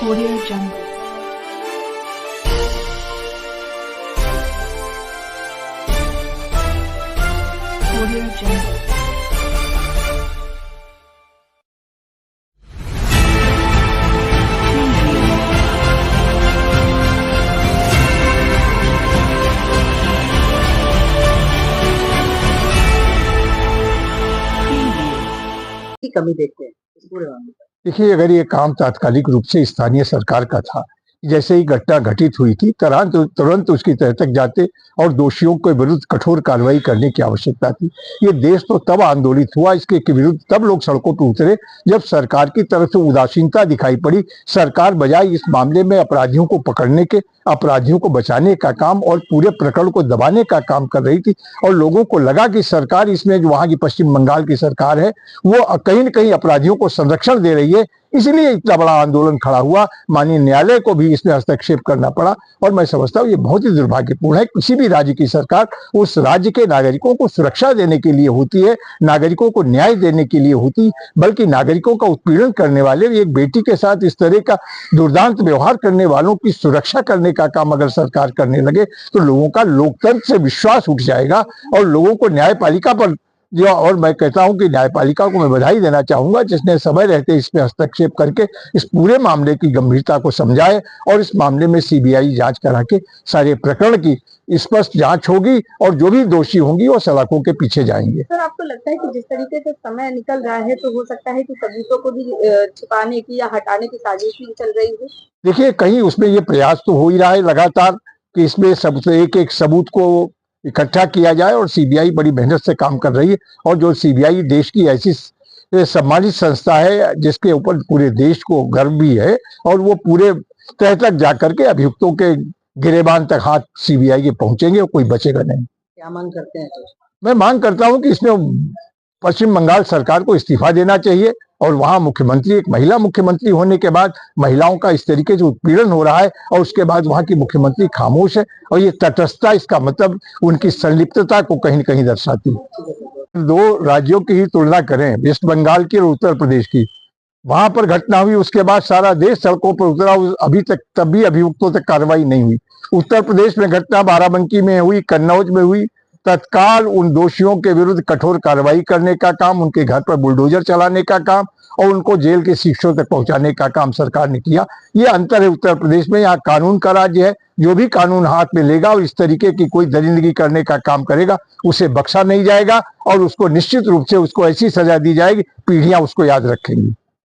Audio Jungle. Audio Jungle. की कमी देखते हैं इस पूरे मामले में? देखिए, अगर ये काम तात्कालिक रूप से स्थानीय सरकार का था, जैसे ही घटना घटित हुई थी तुरंत उसकी तह तक जाते और दोषियों के विरुद्ध कठोर कार्रवाई करने की आवश्यकता थी। ये देश तो तब आंदोलित हुआ, इसके विरुद्ध तब लोग सड़कों पर उतरे जब सरकार की तरफ से उदासीनता दिखाई पड़ी। सरकार बजाय इस मामले में अपराधियों को पकड़ने के, अपराधियों को बचाने का काम और पूरे प्रकरण को दबाने का काम कर रही थी, और लोगों को लगा कि सरकार इसमें जो वहां की पश्चिम बंगाल की सरकार है वो कहीं न कहीं अपराधियों को संरक्षण दे रही है, इसलिए इतना बड़ा आंदोलन खड़ा हुआ। माननीय न्यायालय को भी इसमें हस्तक्षेप करना पड़ा, और मैं समझता हूँ ये बहुत ही दुर्भाग्यपूर्ण है। किसी भी राज्य की सरकार उस राज्य के नागरिकों को सुरक्षा देने के लिए होती है, नागरिकों को न्याय देने के लिए होती, बल्कि नागरिकों का उत्पीड़न करने वाले, एक बेटी के साथ इस तरह का दुर्दांत व्यवहार करने वालों की सुरक्षा करने का काम अगर सरकार करने लगे तो लोगों का लोकतंत्र से विश्वास उठ जाएगा, और लोगों को न्यायपालिका पर जो, और मैं कहता हूं कि न्यायपालिका को मैं बधाई देना चाहूंगा जिसने समय रहते इसमें हस्तक्षेप करके इस पूरे मामले की गंभीरता को समझाए, और इस मामले में सीबीआई जांच करा के सारे प्रकरण की स्पष्ट जांच होगी और जो भी दोषी होंगी वो सलाखों के पीछे जाएंगे। सर, आपको लगता है कि जिस तरीके से समय निकल रहा है तो हो सकता है कि सबूतों को भी छिपाने की या हटाने की साजिश भी चल रही है? देखिए, कहीं उसमें ये प्रयास तो हो ही रहा है लगातार कि इसमें सबसे एक एक सबूत को इकट्ठा किया जाए, और सीबीआई बड़ी मेहनत से काम कर रही है। और जो सीबीआई देश की ऐसी सम्मानित संस्था है जिसके ऊपर पूरे देश को गर्व भी है, और वो पूरे तह तक जाकर के अभियुक्तों के गिरेबान तक हाथ सीबीआई के पहुंचेंगे और कोई बचेगा नहीं। क्या मांग करते हैं तो? मैं मांग करता हूं कि इसमें पश्चिम बंगाल सरकार को इस्तीफा देना चाहिए, और वहां मुख्यमंत्री, एक महिला मुख्यमंत्री होने के बाद महिलाओं का इस तरीके से उत्पीड़न हो रहा है, और उसके बाद वहां की मुख्यमंत्री खामोश है, और ये तटस्थता इसका मतलब उनकी संलिप्तता को कहीं न कहीं दर्शाती है। दो राज्यों की ही तुलना करें, वेस्ट बंगाल की और उत्तर प्रदेश की, वहां पर घटना हुई, उसके बाद सारा देश सड़कों पर उतरा, अभी तक तब भी अभियुक्तों तक कार्रवाई नहीं हुई। उत्तर प्रदेश में घटना बाराबंकी में हुई, कन्नौज में हुई, तत्काल उन दोषियों के विरुद्ध कठोर कार्रवाई करने का काम, उनके घर पर बुलडोजर चलाने का काम और उनको जेल के शिक्षों तक पहुंचाने का काम सरकार ने किया। ये अंतर है उत्तर प्रदेश में। यहाँ कानून का राज्य है, जो भी कानून हाथ में लेगा और इस तरीके की कोई दरिंदगी करने का काम करेगा उसे बख्शा नहीं जाएगा, और उसको निश्चित रूप से उसको ऐसी सजा दी जाएगी, पीढ़ियां उसको याद रखेंगी।